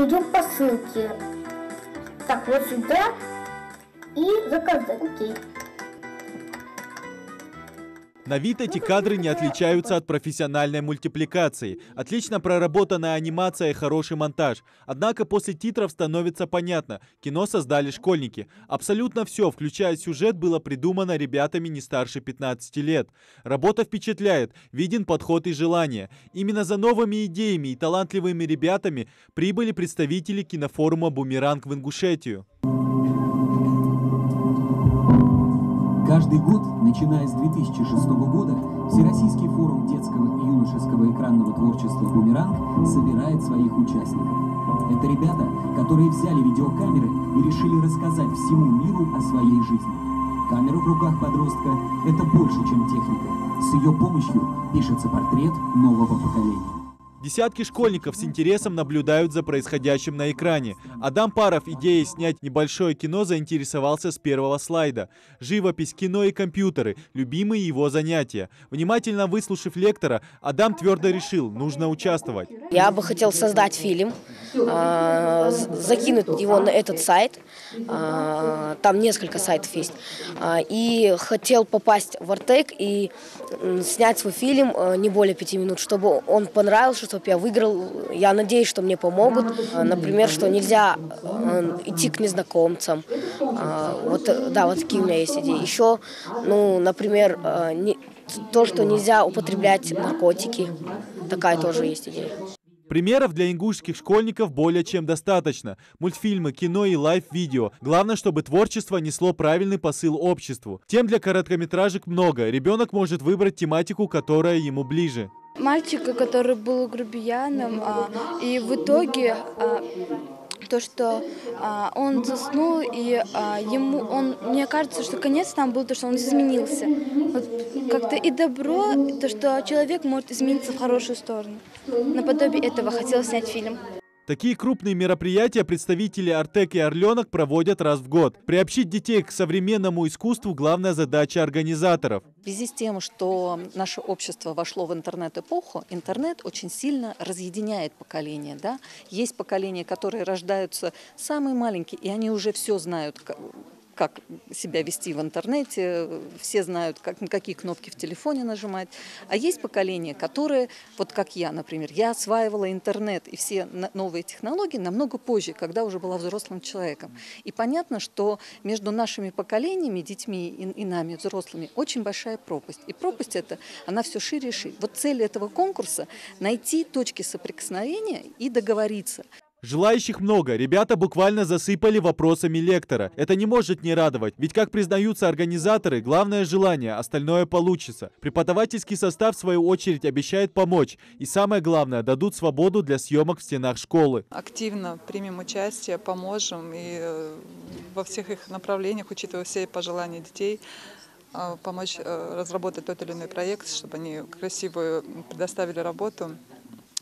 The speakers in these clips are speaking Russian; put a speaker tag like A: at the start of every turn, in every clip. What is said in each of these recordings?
A: перейдем по ссылке. Так, вот сюда и заказать. Окей.
B: На вид эти кадры не отличаются от профессиональной мультипликации. Отлично проработанная анимация и хороший монтаж. Однако после титров становится понятно, кино создали школьники. Абсолютно все, включая сюжет, было придумано ребятами не старше 15 лет. Работа впечатляет, виден подход и желание. Именно за новыми идеями и талантливыми ребятами прибыли представители кинофорума «Бумеранг» в Ингушетию.
C: Каждый год, начиная с 2006 года, Всероссийский форум детского и юношеского экранного творчества «Бумеранг» собирает своих участников. Это ребята, которые взяли видеокамеры и решили рассказать всему миру о своей жизни. Камера в руках подростка – это больше, чем техника. С ее помощью пишется портрет нового поколения.
B: Десятки школьников с интересом наблюдают за происходящим на экране. Адам Паров идеей снять небольшое кино заинтересовался с первого слайда. Живопись, кино и компьютеры – любимые его занятия. Внимательно выслушав лектора, Адам твердо решил – нужно участвовать.
D: Я бы хотел создать фильм, закинуть его на этот сайт. Там несколько сайтов есть. И хотел попасть в Артек и снять свой фильм не более 5 минут, чтобы он понравился, чтобы я выиграл. Я надеюсь, что мне помогут. Например, что нельзя идти к незнакомцам. Вот такие у меня есть идеи. Еще, например, то, что нельзя употреблять наркотики. Такая тоже есть идея.
B: Примеров для ингушских школьников более чем достаточно. Мультфильмы, кино и лайв-видео. Главное, чтобы творчество несло правильный посыл обществу. Тем для короткометражек много. Ребенок может выбрать тематику, которая ему ближе.
E: Мальчика, который был грубияном, и в итоге то, что он заснул, и мне кажется, что конец там был то, что он изменился. Вот как-то и добро, то, что человек может измениться в хорошую сторону. Наподобие этого хотел снять фильм.
B: Такие крупные мероприятия представители Артек и Орленок проводят раз в год. Приобщить детей к современному искусству – главная задача организаторов.
F: В связи с тем, что наше общество вошло в интернет-эпоху, интернет очень сильно разъединяет поколения. Да? Есть поколения, которые рождаются самые маленькие, и они уже все знают, как себя вести в интернете, все знают, на какие кнопки в телефоне нажимать. А есть поколения, которые, вот как я, например, я осваивала интернет и все новые технологии намного позже, когда уже была взрослым человеком. И понятно, что между нашими поколениями, детьми и нами, взрослыми, очень большая пропасть. И пропасть эта, она все шире и шире. Вот цель этого конкурса – найти точки соприкосновения и договориться.
B: Желающих много. Ребята буквально засыпали вопросами лектора. Это не может не радовать, ведь, как признаются организаторы, главное желание, остальное получится. Преподавательский состав, в свою очередь, обещает помочь. И самое главное, дадут свободу для съемок в стенах школы.
G: Активно примем участие, поможем и во всех их направлениях, учитывая все пожелания детей, помочь разработать тот или иной проект, чтобы они красивую предоставили работу.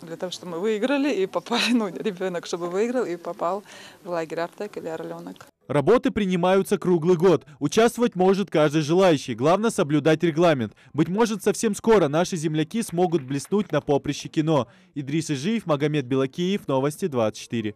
G: Для того, чтобы мы выиграли и попали, ребенок, чтобы выиграл и попал в лагерь Артек или Орленок.
B: Работы принимаются круглый год. Участвовать может каждый желающий. Главное соблюдать регламент. Быть может, совсем скоро наши земляки смогут блеснуть на поприще кино. Идрис Ижиев, Магомед Белакиев, Новости 24.